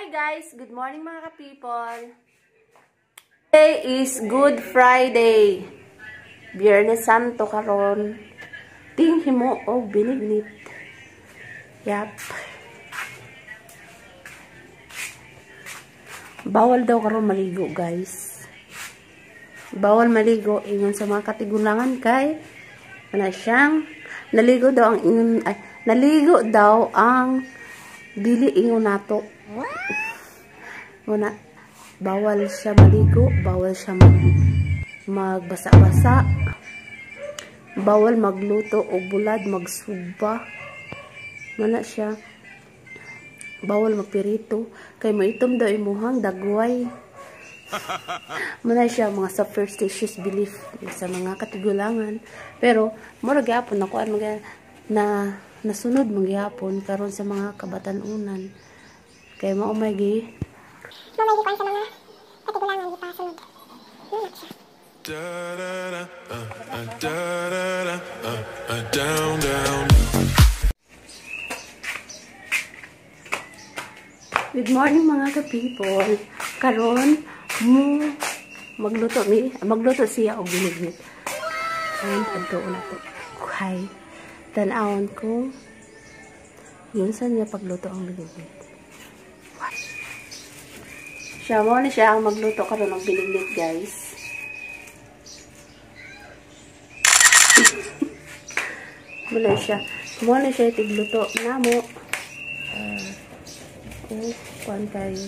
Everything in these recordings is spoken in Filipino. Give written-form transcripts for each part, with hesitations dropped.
Hi guys! Good morning mga ka-people! Today is Good Friday. Biyernes Santo karon. Tinghi mo binignit. Yap. Bawal daw karon maligo guys. Bawal maligo ingon sa mga katigulangan kay siyang naligo daw ang dili ingon nato. Muna, bawal siya maligo, bawal siya magbasa-basa, bawal magluto o bulad, magsuba. Muna siya, bawal magpirito, kay maitom daw imuhang dagway. Muna siya, mga superstitious belief sa mga katigulangan. Pero, mura gyapon ako na nasunod magyapon karon sa mga kabatanunan. Kaya maumagi. Maumagi ko sa mga katigulangan di pa sunod. Lunak siya. Good morning mga ka-people. Karon magluto siya og binignit. And adto na to. Hay. Tan-awon ko yun sa niya pagluto ang binignit. Siya mo na siya ang magluto karon ng binignit guys. Mula siya tigluto namo. Kuan kayo.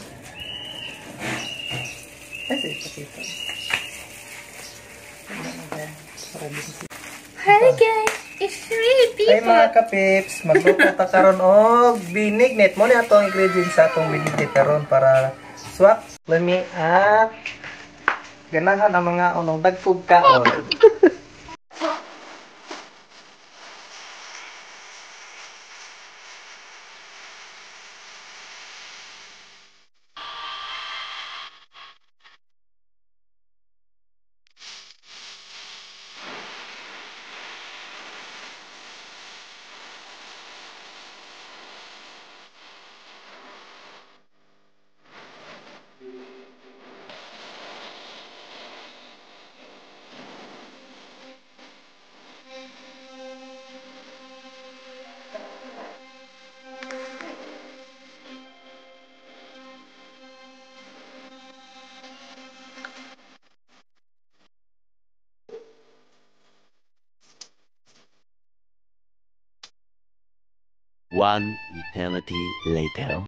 Hi guys, it's really people. Hi mga ka-pips, magluto ta karon og binignit. Mo ni atong ingredients sa atong binignit karon para swak lami at ganahan ang mga unong dagkog kaon. One eternity later.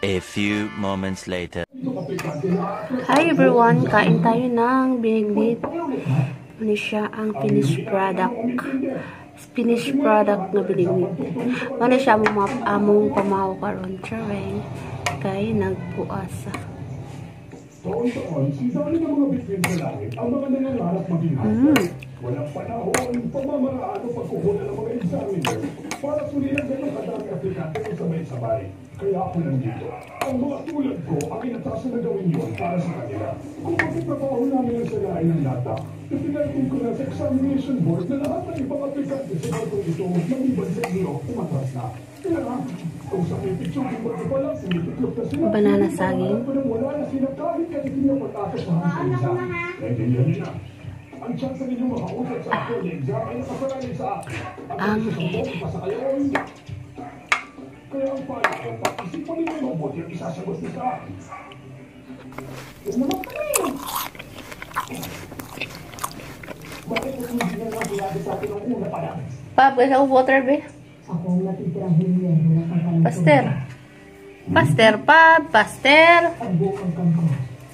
A few moments later. Hi everyone, kain tayo ng binignit. Ano siya ang finished product. Finished product na binignit. Ano siya among pamahaw karon, chareng. Kay nagpuasa. Walang panahon, pamamaraan o pagkukunan ng mga examiner para sulihan ng kadami aplikante ng sabay-sabay. Kaya ako nandito. Ang mga tulad ko ang inatasan na gawin yun para sa kanila. Kung pagkitrabaho namin ang salain ng data, ipinalitin ko na sa examination board na lahat ng ibang aplikante sa bago ito maliban sa inyo umatras na. Kaya nga, kung sa may picture ko pa lang, sinitiklop na sila. Banana saging. Wala na sila kahit hindi niya pag-asok sa hanggang isa. Naintindihan niyo na. Ang chance na ninyong makausap sa ako na exam ay nakasarali sa akin. Ang init. Kaya ang pala ko, pag-isipan ninyo mabuti ang isasagot niyo sa akin. Yan naman kami. Bakit kung hindi na lang sinabi sa akin ang una pa lang? Pap, guys, ako water, be. Ako ang natitirang hiliyan. Pastor. Pastor, Pap. Pastor. Ang bukang kampo.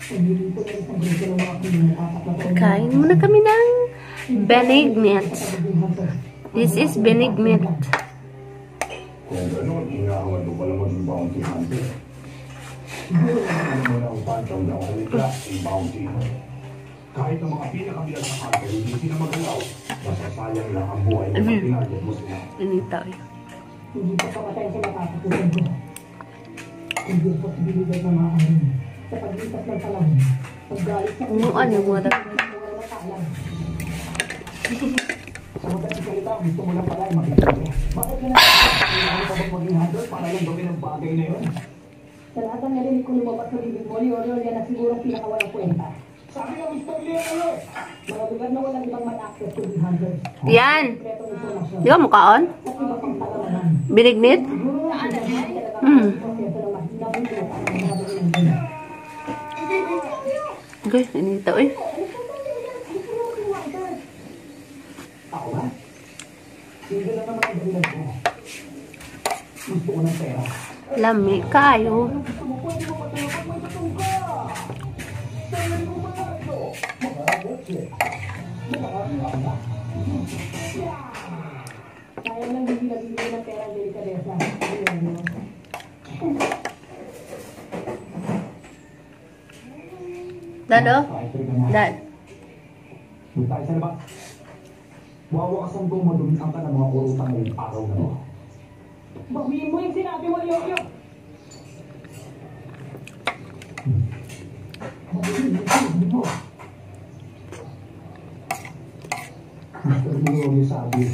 Paglilito na isang grupo ng mga pinag-apat. Kain muna kami ng benignit. This is benignit. Kung gano'n, hinahangan mo pala maging bounty hunter. Siguro naman mo na ang pantang na halika ang bounty. Kahit ang mga pinakabilang sa hunter, hindi sila magalaw. Masasayang lang ang buhay na pinagyan mo sila. Initaw yun. Hindi pa pamatay sa nakakatulan ko. Hindi ang posibilidad na maaaring sa paglipas ng panahon, Umuan yung mga dagdag. Sa madaling salita, gusto mo lang pala ay makita ko. Bakit ka na maging handler para lang gawin ang bagay na yun? Sa lahat ng narinig ko lumabas sa bibig mo, Leonel, yan ang sigurong pinakawalang kwenta. Sabi ng istorya ano eh! Mga lugar na walang ibang mag-access to the hunters. Yan. Kompletong informasyon Di ba mukhaon? at iba pang kalamanan. Binignit? Siguro nga ano, talagang Hmm. proseso ng mahinaw ng mga bagay. Okay, inito eh. Ako ba? Sige lang naman ang dahilan ko. Gusto ko ng pera. Lami kayo. Gusto mo, pwede mo matulog may tatong ka! Sabi ko ba na ito? Makakabotse. Makakabotse. Kaya lang hindi nabibili ng pera ang delikadesa. Ayun, no? Dad, oh. Dad. Doon tayo sa labas. Wawakasan kong madumitan ka ng mga urutan ngayong araw na to. Bawiin mo yung sinabi mo, Leonel! Mr. Leonel sabi.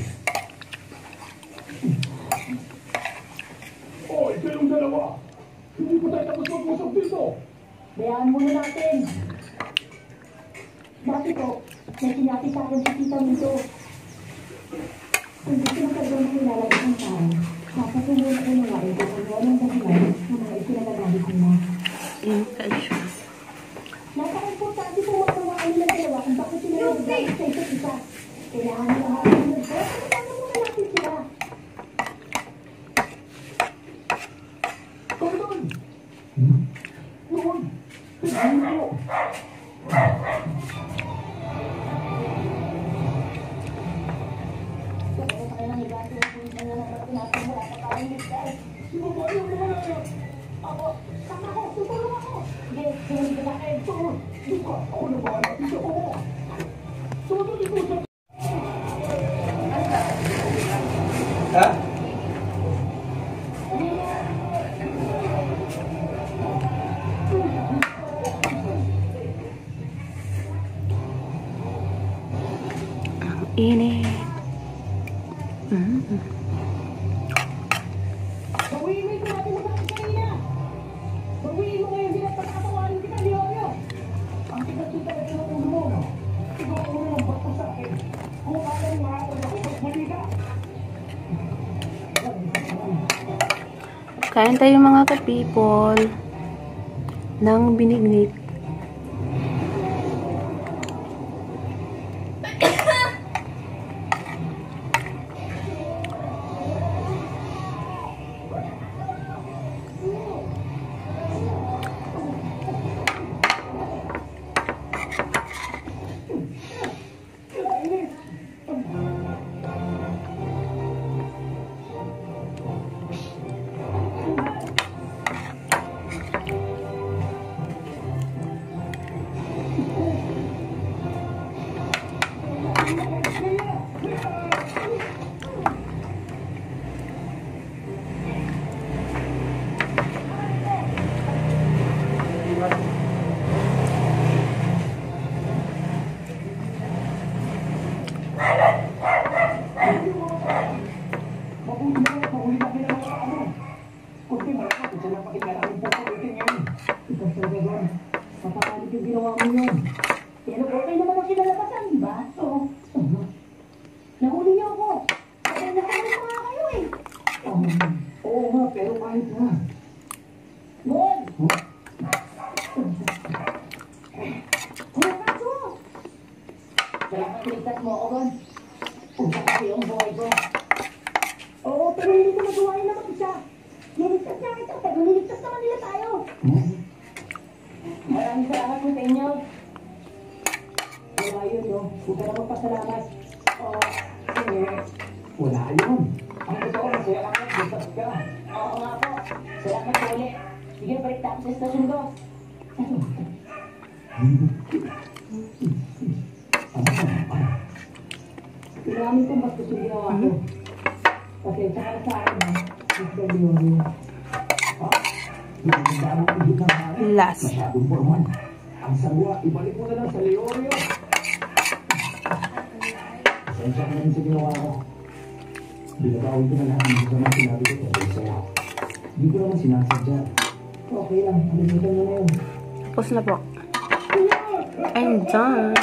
Oy, kayong dalawa! Hindi pa tayo tapos mag-usap dito! Bayaan muna natin. Dati po, may sinabi sa akin si Tita Mito. Kung gusto mo talagang makilala ng tao, dapat mo muna unawain ko kung ano ang dahilan ng mga ikinagagamit mo. Infection. Napaka-importante po makawaan nila dalawa kung bakit sila nagagamit sa isa't isa. Kailangan nila makasunod ko, paano muna natin sila? Pagdon! Noon! Tignan mo! Si babae ang lumalaya! Ako, sama ko, tutulong ako. Sige, sumunod ka sa akin. Luka, ako na bahala. Isa ko! Sunod ito sa... Ha? Init. Bawiin mo yung sinabi mo sa akin kanina. Bawiin mo ngayon din at pagkatawarin kita, Leonel. Ang pinagkita na ng ulo mo. Ikaw ang unang bato sa akin. Kung akala mo makakal ako, mas mali ka. Kain tayo mga ka-people ng binignit. Mabuti na lang, mahuli na kailangan ka ano. Kunti malaki, isa lang pakikialamin po sa ulitin ngayon. Ikaw sa gano'n. Papakalit yung ginawa mo yun. Pero okay naman ang kinalabasan, di ba? Oo. Nahuli niyo ako. Patay na kayo mga kayo eh. Oo nga, pero kahit na. Good! Kuya Kaso! Salamat niligtas mo ako, Gon. Punta kasi yung buhay ko. Oo, pero hindi ko magawa yun naman isa. Niligtas niya kita, pero niligtas naman nila tayo. Maraming salamat po sa inyo. Wala yun, no? Huwag ka na magpasalamat. Oo, sige. Wala yun. Ang totoo, masaya ka na, bukas ka. Oo nga po. Salamat po ulit. Sige, balik tayo sa estasyon ko. Inamin kong bastos yung ginawa ko. Pasensya ka na sa akin, ha? Mr. Leonel. Hindi ba mo hindi ka maaari? Last. Masyadong formal. Ang sagwa, ibalik mo na lang sa Leorio. Sensya ka naman sa ginawa ko. Binabawin ko na lahat ng mga sinabi ko tungkol sa'yo. Hindi ko naman sinasadya. Okay lang, nalimutan mo na yun. Tapos na po. I'm done.